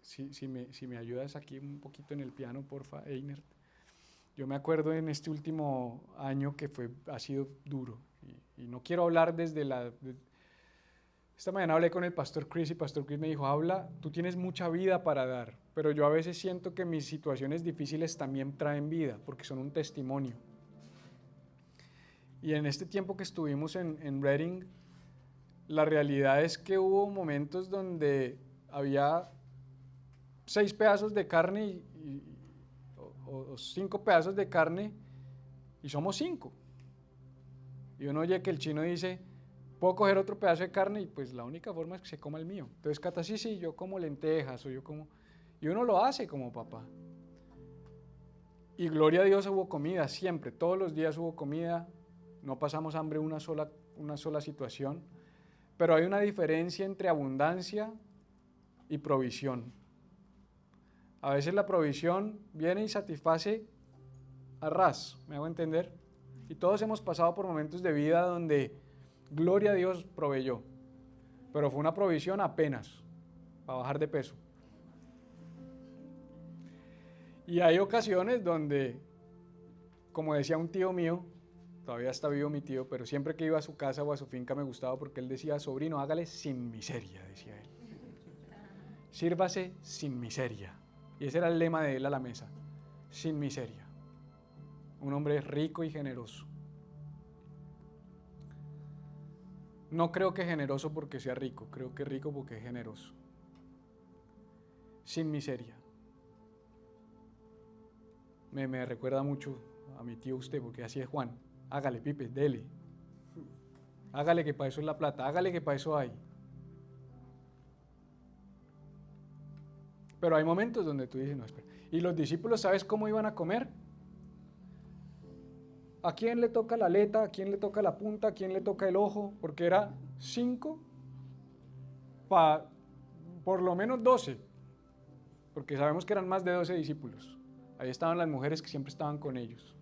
si me ayudas aquí un poquito en el piano, porfa, Einer. Yo me acuerdo en este último año que ha sido duro. Y no quiero hablar Esta mañana hablé con el pastor Chris y pastor Chris me dijo, tú tienes mucha vida para dar, pero yo a veces siento que mis situaciones difíciles también traen vida, porque son un testimonio. Y en este tiempo que estuvimos en Reading, la realidad es que hubo momentos donde había 6 pedazos de carne o 5 pedazos de carne y somos 5. Y uno oye que el chino dice, puedo coger otro pedazo de carne y pues la única forma es que se coma el mío. Entonces Cata, sí, yo como lentejas o yo como... Y uno lo hace como papá. Y gloria a Dios hubo comida siempre, todos los días hubo comida, no pasamos hambre una sola situación, pero hay una diferencia entre abundancia y provisión. A veces la provisión viene y satisface a ras, ¿me hago entender? Y todos hemos pasado por momentos de vida donde, gloria a Dios, proveyó, pero fue una provisión apenas, para bajar de peso. Y hay ocasiones donde, como decía un tío mío, todavía está vivo mi tío, pero siempre que iba a su casa o a su finca me gustaba porque él decía, sobrino, hágale sin miseria, decía él. Sírvase sin miseria. Y ese era el lema de él a la mesa, sin miseria. Un hombre rico y generoso. No creo que generoso porque sea rico, creo que rico porque es generoso. Sin miseria. Me recuerda mucho a mi tío usted, porque así es Juan. Hágale, Pipe, dele. Hágale que para eso es la plata, hágale que para eso hay. Pero hay momentos donde tú dices, no, espera. ¿Y los discípulos sabes cómo iban a comer? ¿A quién le toca la aleta? ¿A quién le toca la punta? ¿A quién le toca el ojo? Porque era 5 para por lo menos 12. Porque sabemos que eran más de 12 discípulos. Ahí estaban las mujeres que siempre estaban con ellos.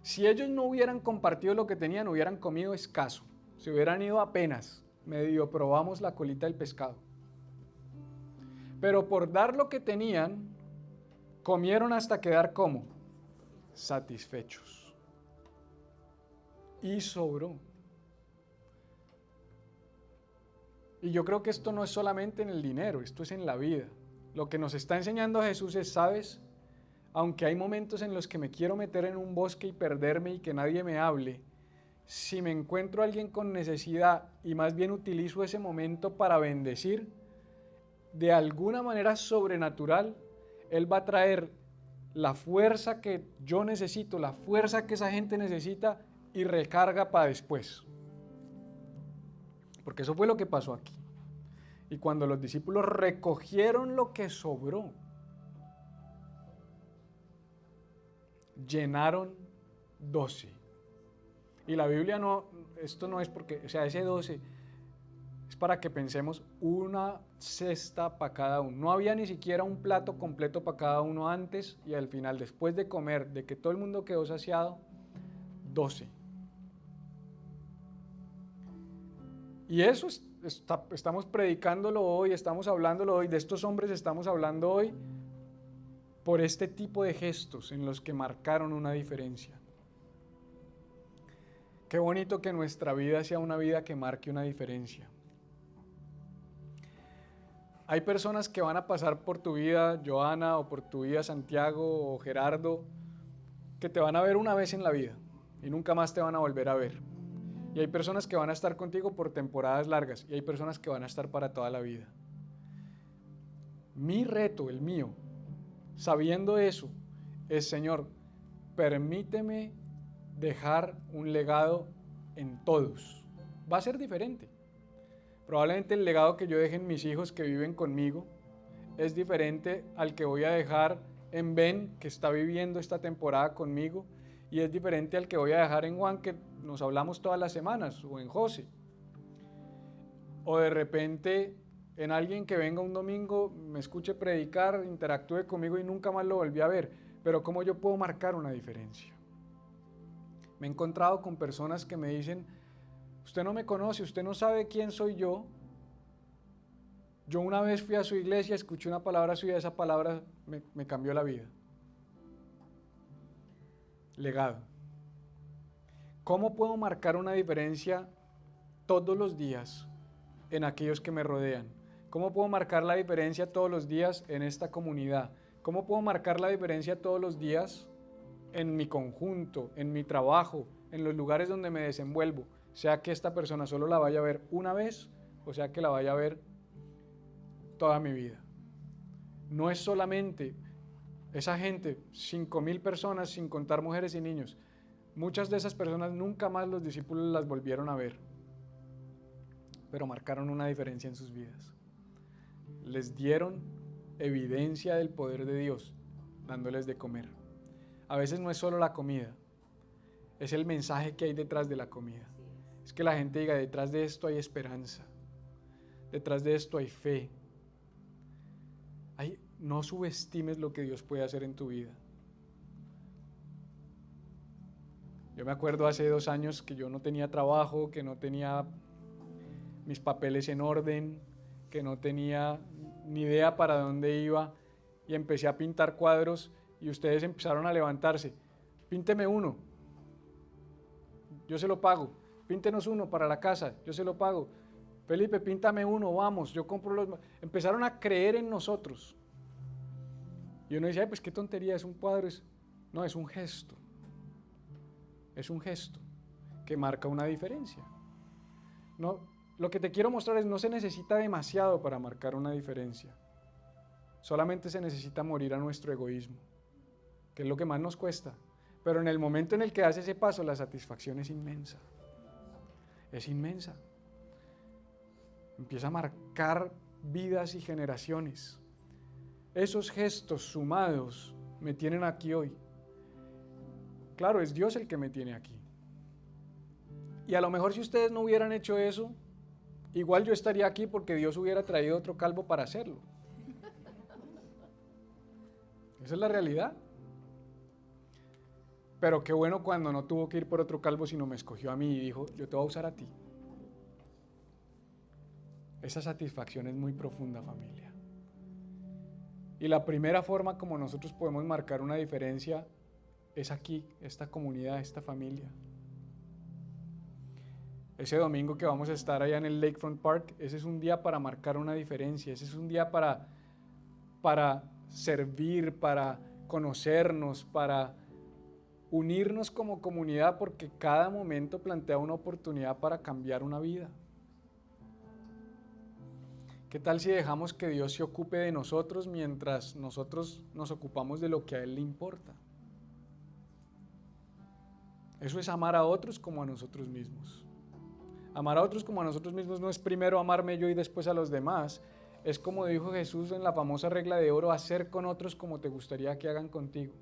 Si ellos no hubieran compartido lo que tenían, hubieran comido escaso. Se hubieran ido apenas. Medio probamos la colita del pescado. Pero por dar lo que tenían, comieron hasta quedar ¿cómo? Satisfechos. Y sobró. Y yo creo que esto no es solamente en el dinero, esto es en la vida. Lo que nos está enseñando Jesús es, ¿sabes? Aunque hay momentos en los que me quiero meter en un bosque y perderme y que nadie me hable, si me encuentro a alguien con necesidad y más bien utilizo ese momento para bendecir, de alguna manera sobrenatural, Él va a traer la fuerza que yo necesito, la fuerza que esa gente necesita y recarga para después. Porque eso fue lo que pasó aquí. Y cuando los discípulos recogieron lo que sobró, llenaron 12. Y la Biblia no, esto no es porque, o sea, ese 12 es para que pensemos una cesta para cada uno. No había ni siquiera un plato completo para cada uno antes y al final, después de comer, de que todo el mundo quedó saciado, 12. Y eso estamos predicándolo hoy, estamos hablándolo hoy, de estos hombres estamos hablando hoy por este tipo de gestos en los que marcaron una diferencia. Qué bonito que nuestra vida sea una vida que marque una diferencia. Hay personas que van a pasar por tu vida, Joana, o por tu vida, Santiago o Gerardo, que te van a ver una vez en la vida y nunca más te van a volver a ver. Y hay personas que van a estar contigo por temporadas largas y hay personas que van a estar para toda la vida. Mi reto, el mío, sabiendo eso, es, Señor, permíteme dejar un legado en todos. Va a ser diferente. Probablemente el legado que yo deje en mis hijos que viven conmigo es diferente al que voy a dejar en Ben, que está viviendo esta temporada conmigo, y es diferente al que voy a dejar en Juan, que nos hablamos todas las semanas, o en José. O de repente en alguien que venga un domingo, me escuche predicar, interactúe conmigo y nunca más lo volví a ver. Pero ¿cómo yo puedo marcar una diferencia? Me he encontrado con personas que me dicen, usted no me conoce, usted no sabe quién soy yo. Yo una vez fui a su iglesia, escuché una palabra suya, esa palabra me cambió la vida. Legado. ¿Cómo puedo marcar una diferencia todos los días en aquellos que me rodean? ¿Cómo puedo marcar la diferencia todos los días en esta comunidad? ¿Cómo puedo marcar la diferencia todos los días en mi conjunto, en mi trabajo, en los lugares donde me desenvuelvo? Sea que esta persona solo la vaya a ver una vez o sea que la vaya a ver toda mi vida. No es solamente esa gente, 5,000 personas sin contar mujeres y niños. Muchas de esas personas nunca más los discípulos las volvieron a ver, pero marcaron una diferencia en sus vidas. Les dieron evidencia del poder de Dios, dándoles de comer. A veces no es solo la comida, es el mensaje que hay detrás de la comida. Es que la gente diga, detrás de esto hay esperanza, detrás de esto hay fe. No subestimes lo que Dios puede hacer en tu vida. Yo me acuerdo hace 2 años que yo no tenía trabajo, que no tenía mis papeles en orden, que no tenía ni idea para dónde iba y empecé a pintar cuadros y ustedes empezaron a levantarse. Pínteme uno, yo se lo pago. Píntenos uno para la casa, yo se lo pago. Felipe, píntame uno, vamos, yo compro los... Empezaron a creer en nosotros. Y uno dice, ay, pues qué tontería, es un cuadro. No, es un gesto. Es un gesto que marca una diferencia. No, lo que te quiero mostrar es, no se necesita demasiado para marcar una diferencia. Solamente se necesita morir a nuestro egoísmo, que es lo que más nos cuesta. Pero en el momento en el que das ese paso, la satisfacción es inmensa. Es inmensa. Empieza a marcar vidas y generaciones. Esos gestos sumados me tienen aquí hoy. Claro, es Dios el que me tiene aquí. Y a lo mejor si ustedes no hubieran hecho eso, igual yo estaría aquí porque Dios hubiera traído otro calvo para hacerlo. Esa es la realidad. Pero qué bueno cuando no tuvo que ir por otro calvo, sino me escogió a mí y dijo, yo te voy a usar a ti. Esa satisfacción es muy profunda, familia. Y la primera forma como nosotros podemos marcar una diferencia es aquí, esta comunidad, esta familia. Ese domingo que vamos a estar allá en el Lakefront Park, ese es un día para marcar una diferencia, ese es un día para servir, para conocernos, para unirnos como comunidad, porque cada momento plantea una oportunidad para cambiar una vida. ¿Qué tal si dejamos que Dios se ocupe de nosotros mientras nosotros nos ocupamos de lo que a Él le importa? Eso es amar a otros como a nosotros mismos. Amar a otros como a nosotros mismos no es primero amarme yo y después a los demás. Es como dijo Jesús en la famosa regla de oro, hacer con otros como te gustaría que hagan contigo.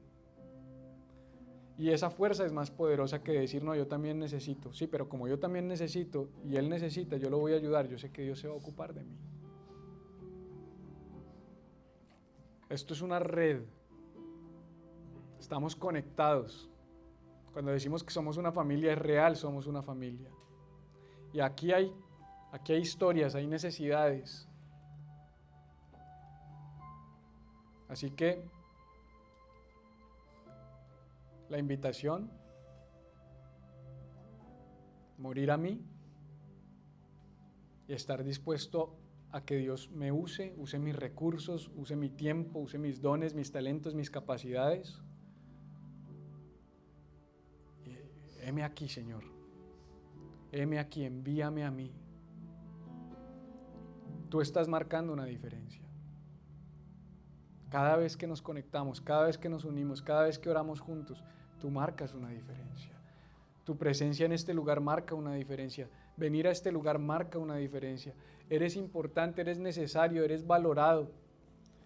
Y esa fuerza es más poderosa que decir, no, yo también necesito. Sí, pero como yo también necesito y Él necesita, yo lo voy a ayudar, yo sé que Dios se va a ocupar de mí. Esto es una red. Estamos conectados. Cuando decimos que somos una familia, es real, somos una familia. Y aquí hay historias, hay necesidades. Así que la invitación, morir a mí y estar dispuesto a que Dios me use mis recursos, use mi tiempo, use mis dones, mis talentos, mis capacidades. Heme aquí, Señor. Heme aquí, envíame a mí. Tú estás marcando una diferencia. Cada vez que nos conectamos, cada vez que nos unimos, cada vez que oramos juntos, tú marcas una diferencia. Tu presencia en este lugar marca una diferencia. Venir a este lugar marca una diferencia. Eres importante, eres necesario, eres valorado.